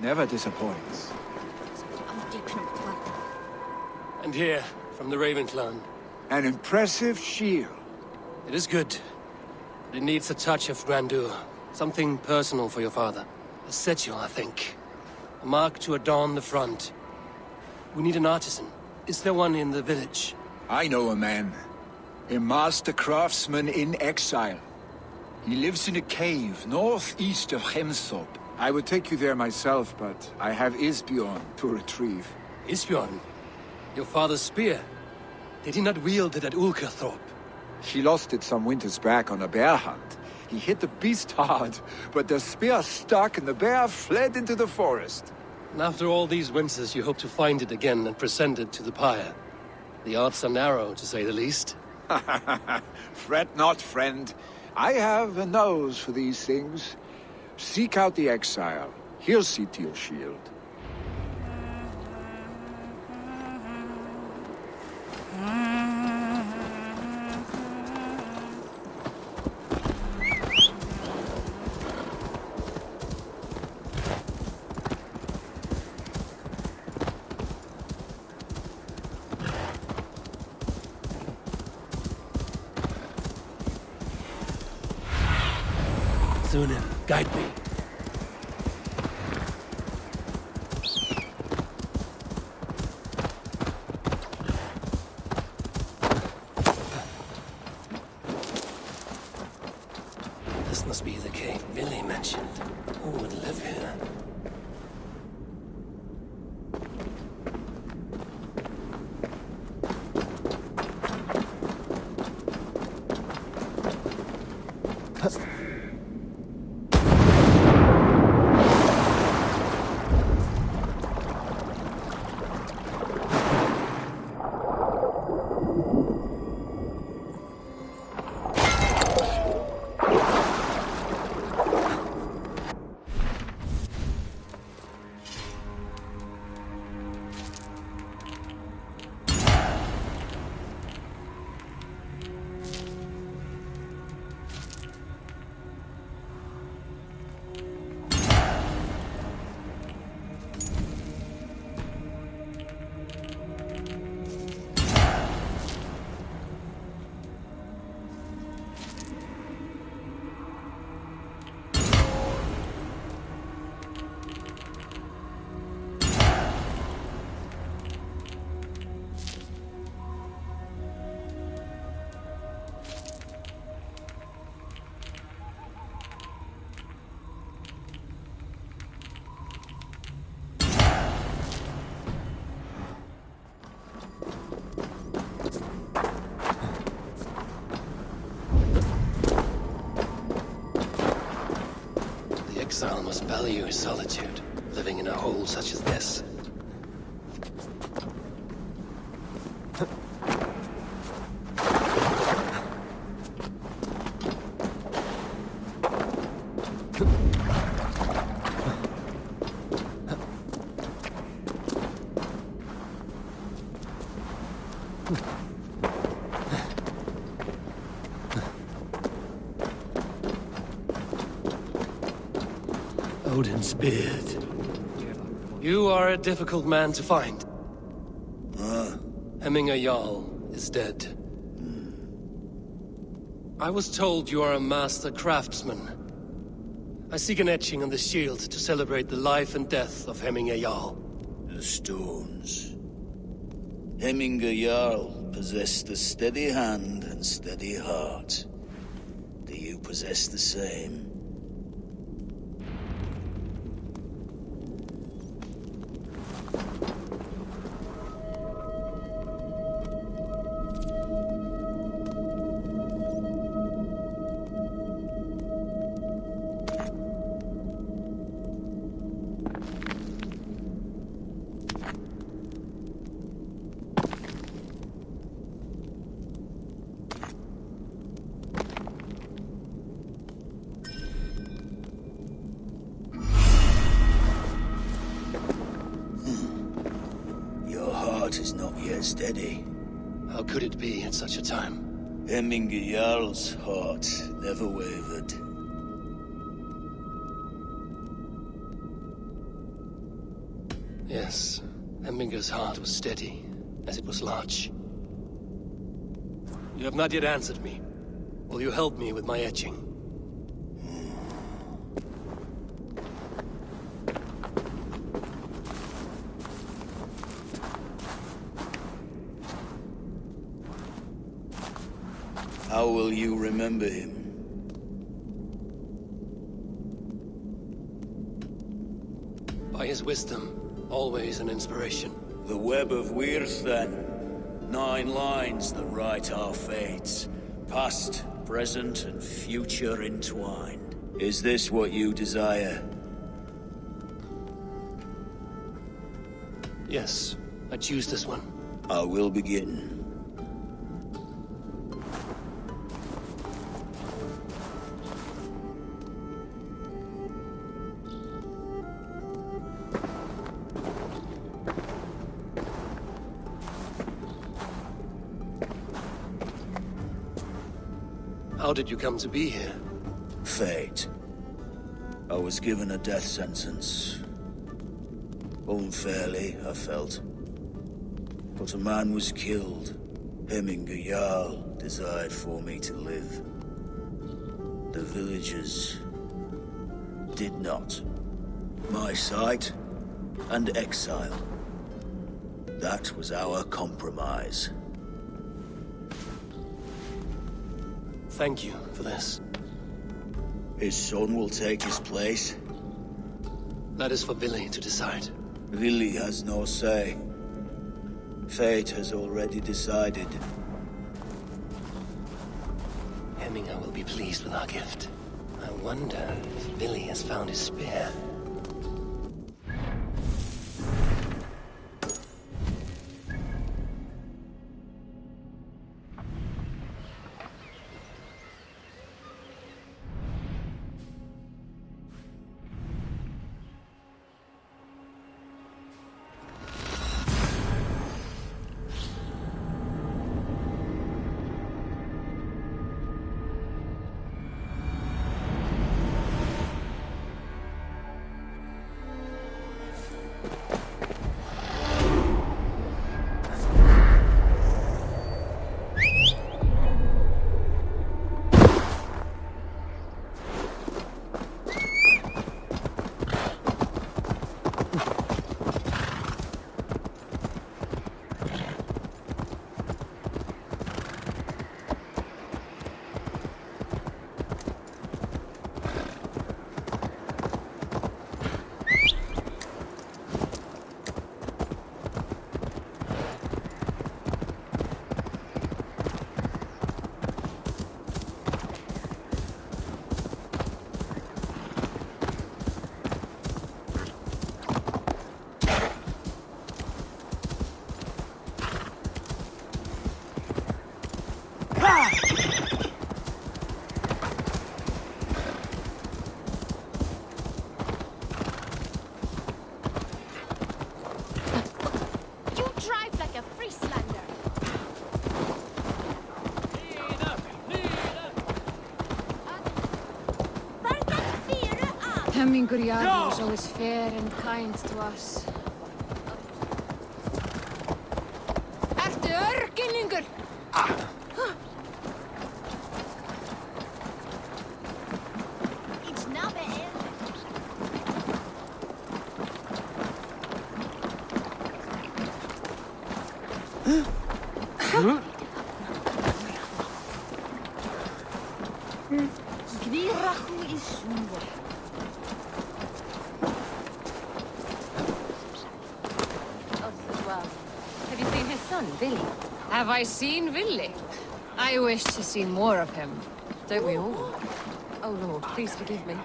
never disappoints. And here, from the Raven clan. An impressive shield. It is good. But it needs a touch of grandeur. Something personal for your father. A sigil, I think. A mark to adorn the front. We need an artisan. Is there one in the village? I know a man. A master craftsman in exile. He lives in a cave northeast of Hemthorpe. I would take you there myself, but I have Isbjorn to retrieve. Isbjorn? Your father's spear? Did he not wield it at Ulkerthorpe? He lost it some winters back on a bear hunt. He hit the beast hard, but the spear stuck and the bear fled into the forest. And after all these winters, you hope to find it again and present it to the pyre. The odds are narrow, to say the least. Fret not, friend. I have a nose for these things. Seek out the exile. He'll see to your shield. Sunan, guide me. This must be the cave Billy mentioned. Who would live here? Exile must value his solitude, living in a hole such as this. Odin's beard. You are a difficult man to find. Hemminger Jarl is dead. I was told you are a master craftsman. I seek an etching on the shield to celebrate the life and death of Hemminger Jarl. The stones. Hemminger Jarl possessed a steady hand and steady heart. Do you possess the same? Is not yet steady. How could it be at such a time? Hemminger Jarl's heart never wavered. Yes, Hemminger's heart was steady, as it was large. You have not yet answered me. Will you help me with my etching? How will you remember him? By his wisdom, always an inspiration. The web of Wirth, then. 9 lines that write our fates. Past, present, and future entwined. Is this what you desire? Yes, I choose this one. I will begin. How did you come to be here? Fate. I was given a death sentence. Unfairly, I felt. But a man was killed. Hemminger Jarl desired for me to live. The villagers did not. My sight and exile. That was our compromise. Thank you for this. His son will take his place. That is for Billy to decide. Lily has no say. Fate has already decided. Hemminger will be pleased with our gift. I wonder if Billy has found his spear. Hemmingur Jarl was always fair and kind to us. Ertu örginningur? It's now better. Gvirachu is sungur. Have you seen his son, Billy? Have I seen Billy? I wish to see more of him. Don't we all? Oh Lord, please forgive me.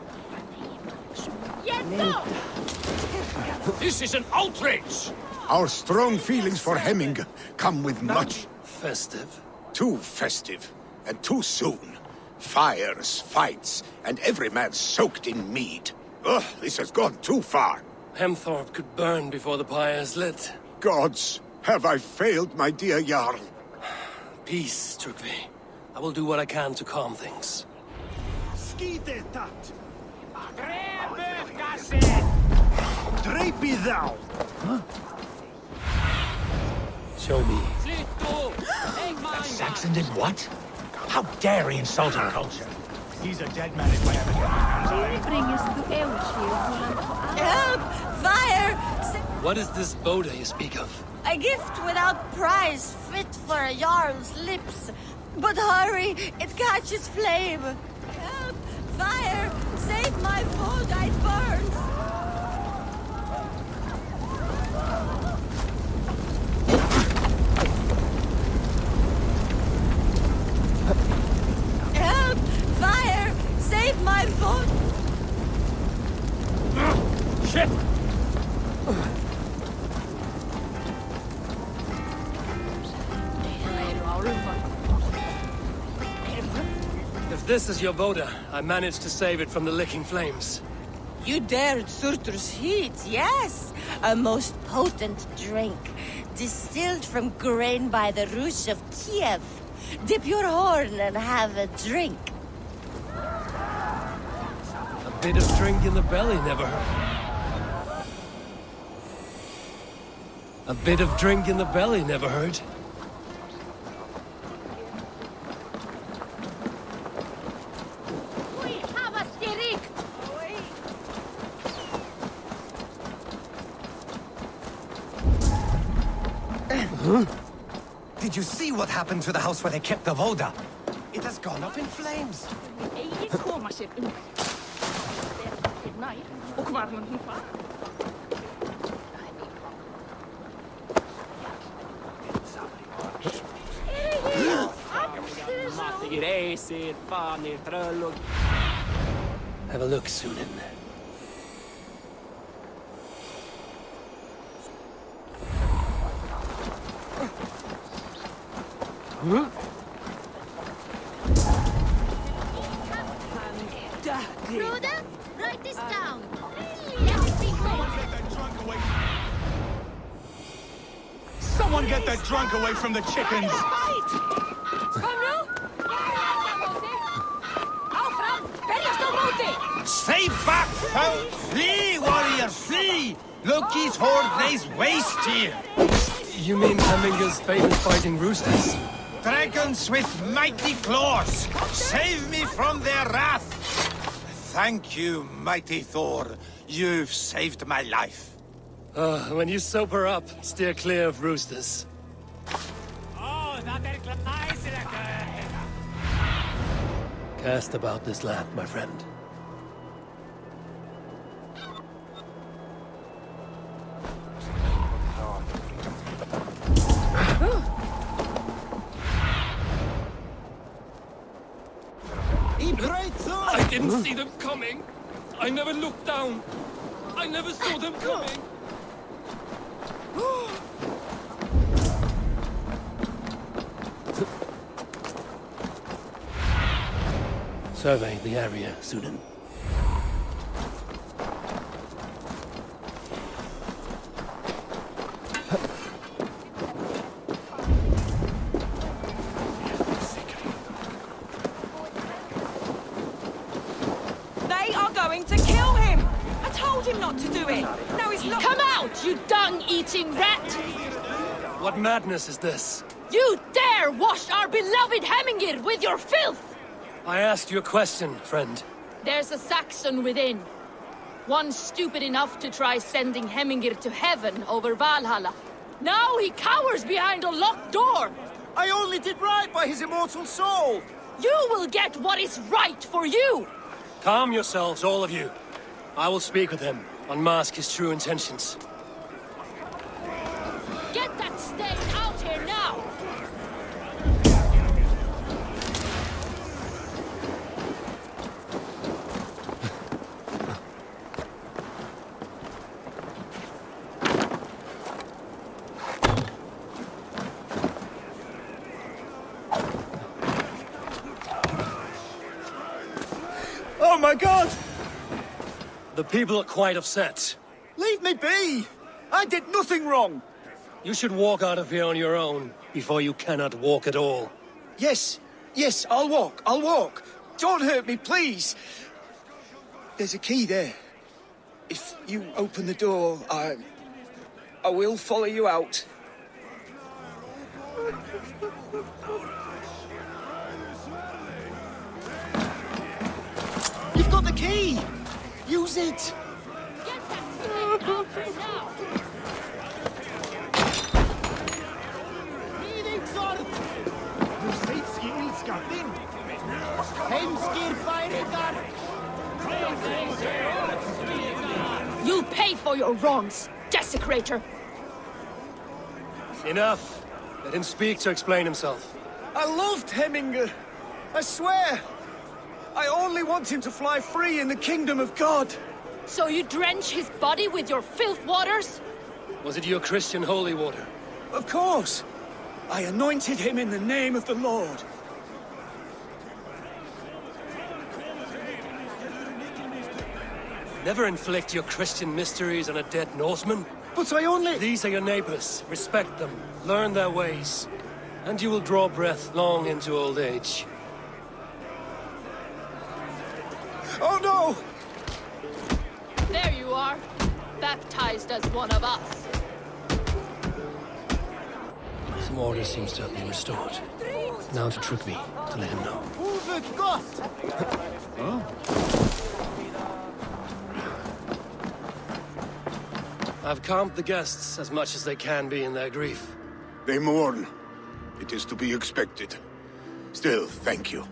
This is an outrage! Our strong feelings for Hemming come with much. Festive. Too festive, and too soon. Fires, fights, and every man soaked in mead. Ugh, this has gone too far. Hemthorpe could burn before the pyre is lit. Gods, have I failed, my dear Jarl? Peace, Tryggvi. I will do what I can to calm things. Drape thou! Show me. Saxon did what? How dare he insult our culture? He's a dead man if I ever get my hands on him. Help! Fire! What is this Boda you speak of? A gift without price, fit for a Jarl's lips. But hurry, it catches flame. Help! Fire! Save my food, I burn! Help! Fire! Save my food! Shit! If this is your Boda, I managed to save it from the licking flames. You dared Surtur's heat, yes! A most potent drink, distilled from grain by the Rus of Kiev. Dip your horn and have a drink. A bit of drink in the belly never hurt. A bit of drink in the belly never hurt. Did you see what happened to the house where they kept the Voda? It has gone up in flames. Have a look, Sunan. Rhoda, write this down. Someone get that drunk away from the chickens! Stay back, foul! Flee, warrior, flee! Loki's horde lays waste here! You mean Hemminger's famous fighting roosters? Dragons with mighty claws! Save me from their wrath! Thank you, mighty Thor. You've saved my life. When you sober up, steer clear of roosters. Cast about this land, my friend. I didn't see them coming. I never looked down. I never saw them coming. Survey the area, Sunan. They are going to kill him! I told him not to do it! Now he's not— Come out, you dung-eating rat! What madness is this? You dare wash our beloved Hemmingir with your filth! I asked you a question, friend. There's a Saxon within. One stupid enough to try sending Hemmingir to heaven over Valhalla. Now he cowers behind a locked door! I only did right by his immortal soul! You will get what is right for you! Calm yourselves, all of you. I will speak with him, unmask his true intentions. Get that stain out here now! Oh my god! The people are quite upset. Leave me be! I did nothing wrong! You should walk out of here on your own, before you cannot walk at all. Yes, I'll walk. Don't hurt me, please! There's a key there. If you open the door, I will follow you out. You've got the key! Use it! Get that thing out now! You'll pay for your wrongs, desecrator! Enough. Let him speak to explain himself. I loved Hemminger. I swear. I only want him to fly free in the kingdom of God. So you drench his body with your filth waters? Was it your Christian holy water? Of course. I anointed him in the name of the Lord. Never inflict your Christian mysteries on a dead Norseman. But I only... These are your neighbors. Respect them. Learn their ways. And you will draw breath long into old age. Oh no! There you are, baptized as one of us. Some order seems to have been restored. Now to Trygve, to let him know. I've calmed the guests as much as they can be in their grief. They mourn. It is to be expected. Still, thank you.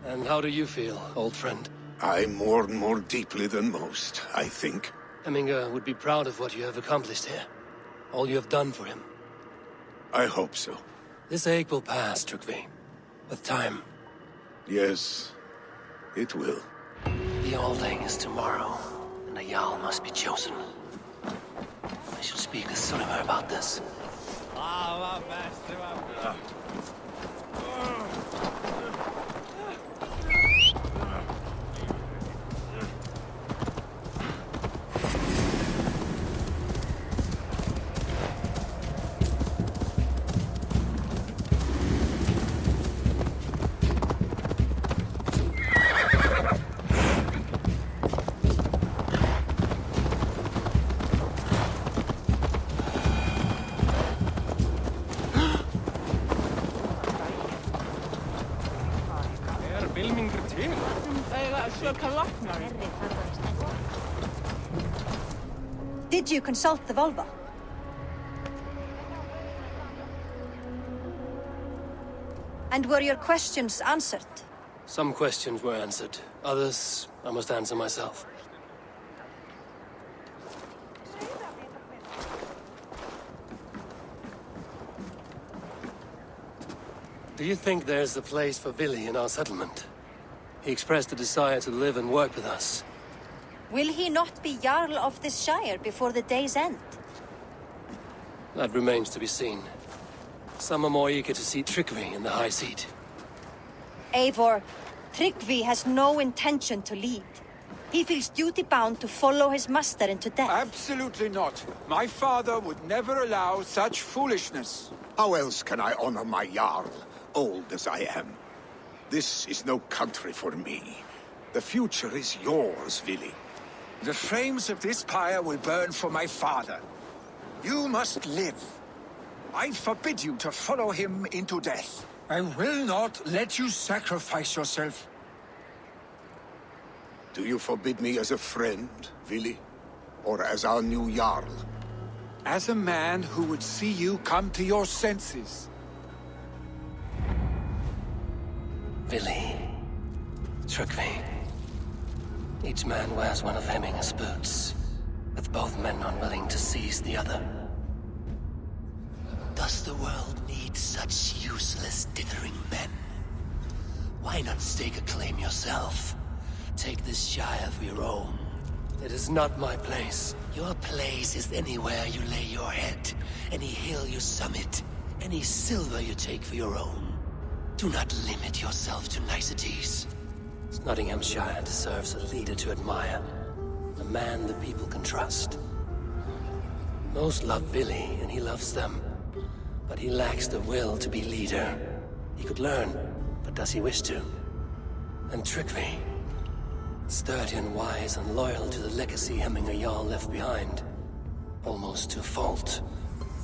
And how do you feel, old friend? I mourn more deeply than most, I think. Hemminger would be proud of what you have accomplished here. All you have done for him. I hope so. This ache will pass, Trygve. With time. Yes, it will. The Alding is tomorrow, and a Jarl must be chosen. I should speak with Sunnema about this. Did you consult the Volva? And were your questions answered? Some questions were answered. Others, I must answer myself. Do you think there's a place for Vili in our settlement? He expressed a desire to live and work with us. Will he not be Jarl of this shire before the day's end? That remains to be seen. Some are more eager to see Trygve in the high seat. Eivor, Trygve has no intention to lead. He feels duty-bound to follow his master into death. Absolutely not. My father would never allow such foolishness. How else can I honor my Jarl, old as I am? This is no country for me. The future is yours, Vili. The flames of this pyre will burn for my father. You must live. I forbid you to follow him into death. I will not let you sacrifice yourself. Do you forbid me as a friend, Vili? Or as our new Jarl? As a man who would see you come to your senses. Vili. Trygve. Each man wears one of Hemminger's boots, with both men unwilling to seize the other. Does the world need such useless, dithering men? Why not stake a claim yourself? Take this shire for your own. It is not my place. Your place is anywhere you lay your head, any hill you summit, any silver you take for your own. Do not limit yourself to niceties. Nottinghamshire deserves a leader to admire. A man the people can trust. Most love Vili, and he loves them. But he lacks the will to be leader. He could learn, but does he wish to? And Trygve. Sturdy and wise and loyal to the legacy Hemminger Jarl left behind. almost to a fault.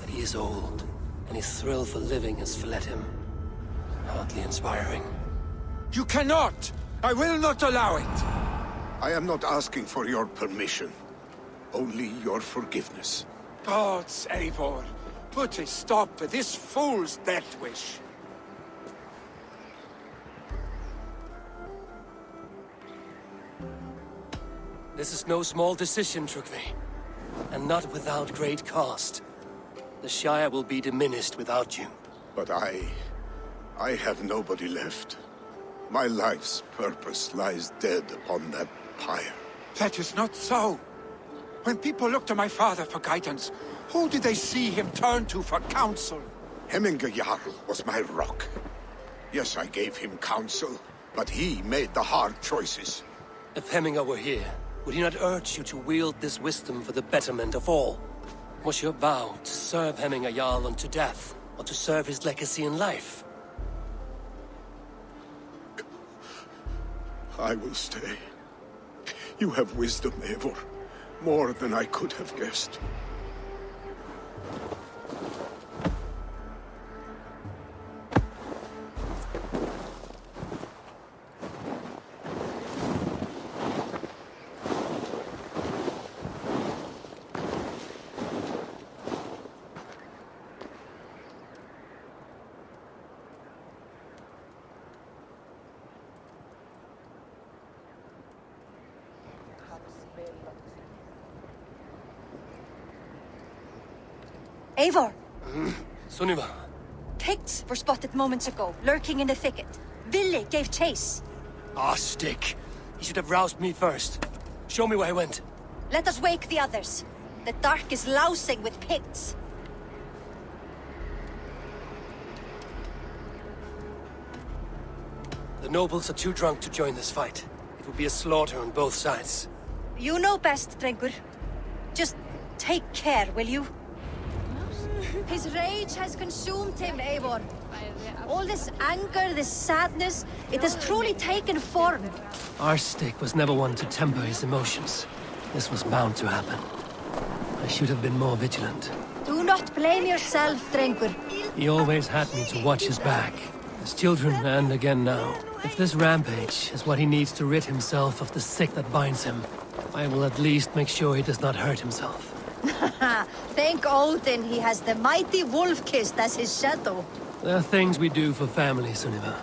But he is old, and his thrill for living has fled him. Hardly inspiring. You cannot! I will not allow it! I am not asking for your permission. Only your forgiveness. Gods, Eivor, put a stop to this fool's death wish. This is no small decision, Trugvi. And not without great cost. The Shire will be diminished without you. But I have nobody left. My life's purpose lies dead upon that pyre. That is not so. When people look to my father for guidance, who did they see him turn to for counsel? Hemminger Jarl was my rock. Yes, I gave him counsel, but he made the hard choices. If Hemminger were here, would he not urge you to wield this wisdom for the betterment of all? Was your vow to serve Hemminger Jarl unto death, or to serve his legacy in life? I will stay. You have wisdom, Eivor. More than I could have guessed. Eivor! Sunniva. Picts were spotted moments ago, lurking in the thicket. Ville gave chase. Ah, stick. He should have roused me first. Show me where he went. Let us wake the others. The dark is lousing with Picts. The nobles are too drunk to join this fight. It would be a slaughter on both sides. You know best, Drengur. Just take care, will you? His rage has consumed him, Eivor. All this anger, this sadness, it has truly taken form. Our stick was never one to temper his emotions. This was bound to happen. I should have been more vigilant. Do not blame yourself, Drengur. He always had me to watch his back. As children, and again now. If this rampage is what he needs to rid himself of the sick that binds him, I will at least make sure he does not hurt himself. Thank Odin he has the mighty Wolf-Kissed as his shadow. There are things we do for family, Sunniva.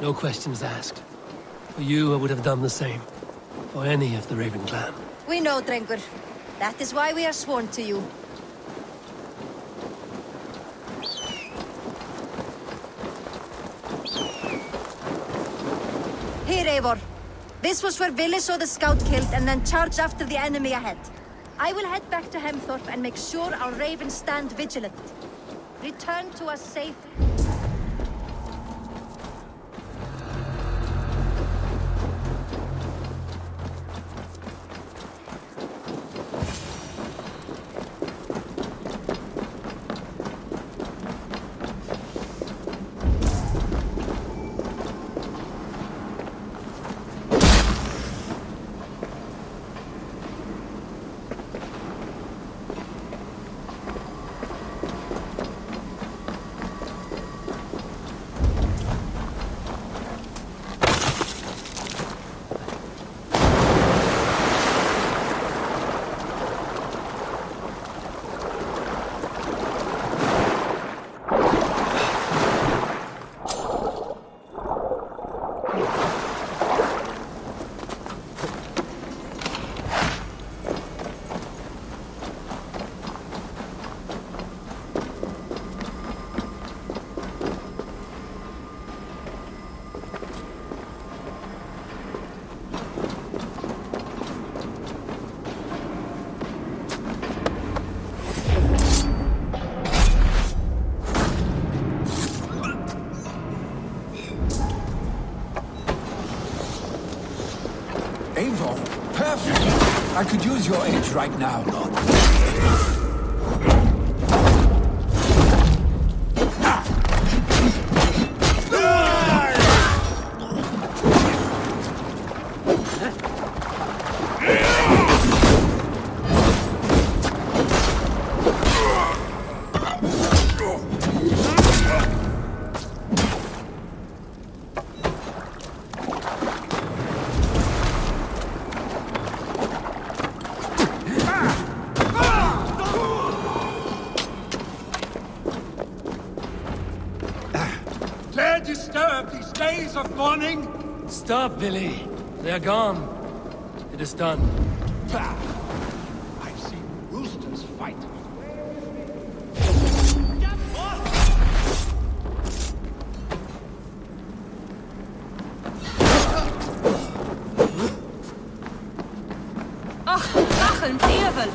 No questions asked. For you, I would have done the same. For any of the Raven clan. We know, Drengur. That is why we are sworn to you. Here, Eivor. This was where Ville saw the scout killed and then charged after the enemy ahead. I will head back to Hemthorpe and make sure our ravens stand vigilant. Return to us safe. Eivor, perfect! I could use your aid right now. disturb these days of mourning? Stop, Billy. They're gone. It is done. Bah! I've seen roosters fight. Ach, een nevel.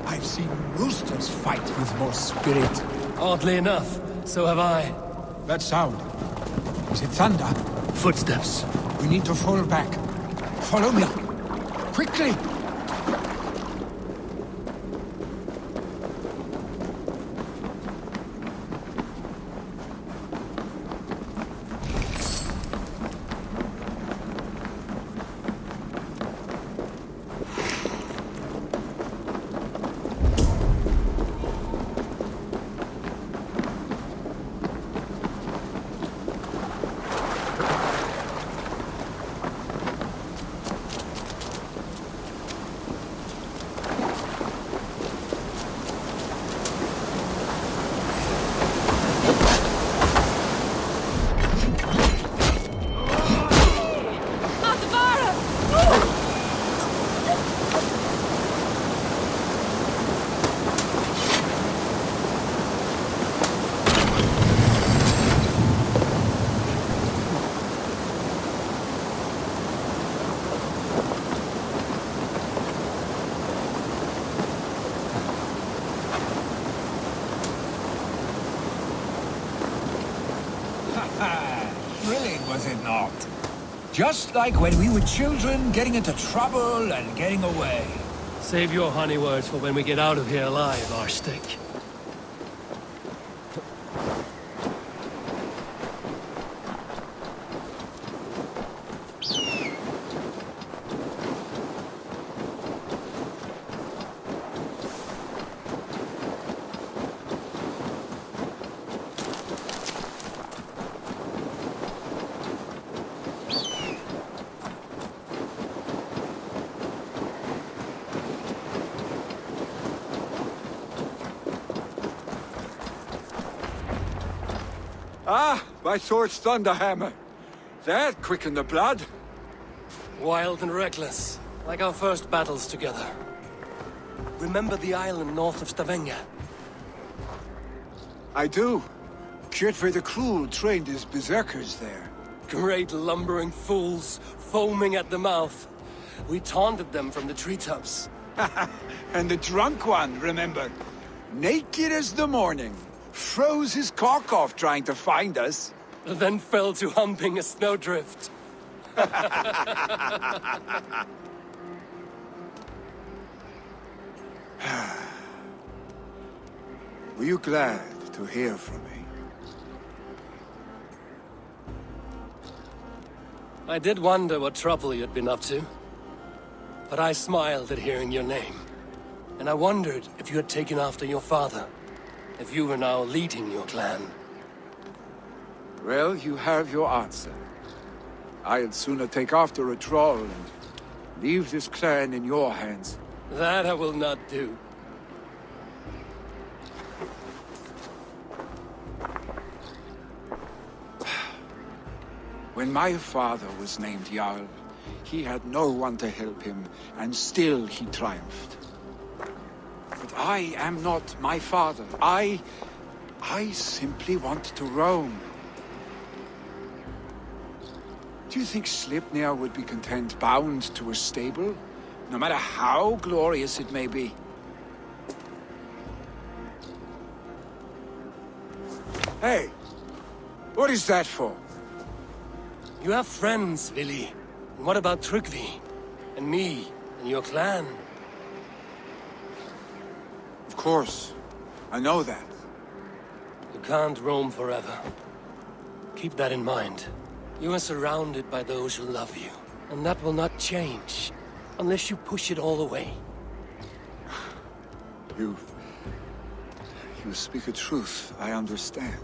I've seen roosters fight with more spirit. Oddly enough, so have I. That sound. Is it thunder? Footsteps. We need to fall back. Follow me. Quickly! Thrilling, was it not? Just like when we were children, getting into trouble and getting away. Save your honey words for when we get out of here alive, Arstick. Ah, by Thor's Thunderhammer. That quickened the blood. Wild and reckless, like our first battles together. Remember the island north of Stavanger? I do. Kjotve the Cruel trained his berserkers there. Great lumbering fools, foaming at the mouth. We taunted them from the treetops. And the drunk one, remember? Naked as the morning. Froze his cock off trying to find us. Then fell to humping a snowdrift. Were you glad to hear from me? I did wonder what trouble you'd been up to. But I smiled at hearing your name. And I wondered if you had taken after your father. If you were now leading your clan. Well, you have your answer. I'd sooner take after a troll and leave this clan in your hands. That I will not do. When my father was named Jarl, he had no one to help him, and still he triumphed. But I am not my father. I simply want to roam. Do you think Sleipnir would be content bound to a stable? No matter how glorious it may be? Hey! What is that for? You have friends, Vili. And what about Tryggvi? And me? And your clan? Of course. I know that. You can't roam forever. Keep that in mind. You are surrounded by those who love you. And that will not change. Unless you push it all away. You speak a truth. I understand.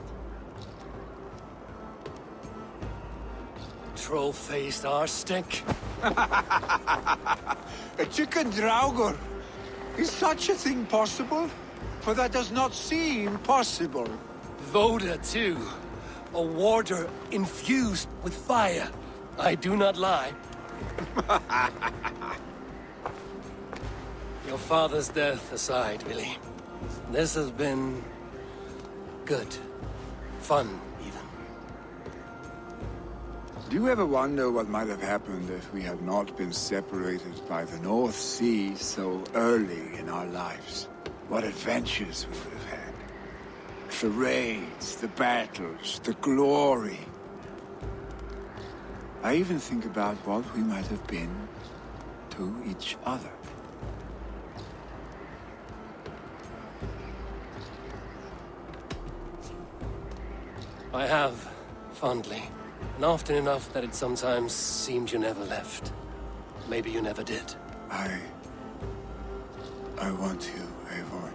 Troll-faced arse-stink. A chicken draugur. Is such a thing possible? For that does not seem possible. Voda, too. A warder infused with fire. I do not lie. Your father's death aside, Vili. This has been... good. Fun, even. Do you ever wonder what might have happened if we had not been separated by the North Sea so early in our lives? What adventures we would have had. The raids, the battles, the glory. I even think about what we might have been to each other. I have, fondly. And often enough that it sometimes seemed you never left. Maybe you never did. I want you, Eivor.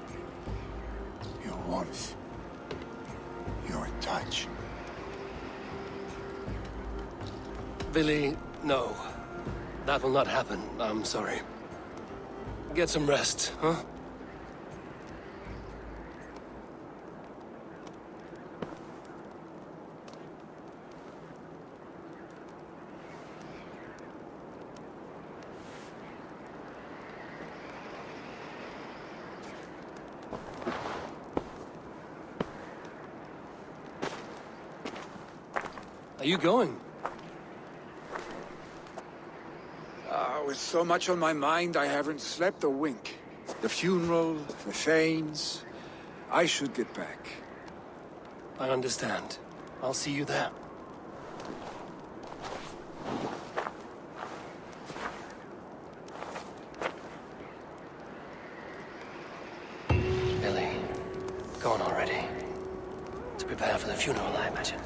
Your warmth. Your touch. Vili, no. That will not happen. I'm sorry. Get some rest, huh? Are you going? With so much on my mind, I haven't slept a wink. The funeral, the Thanes. I should get back. I understand. I'll see you there. Billy, go on already. To prepare for the funeral, I imagine.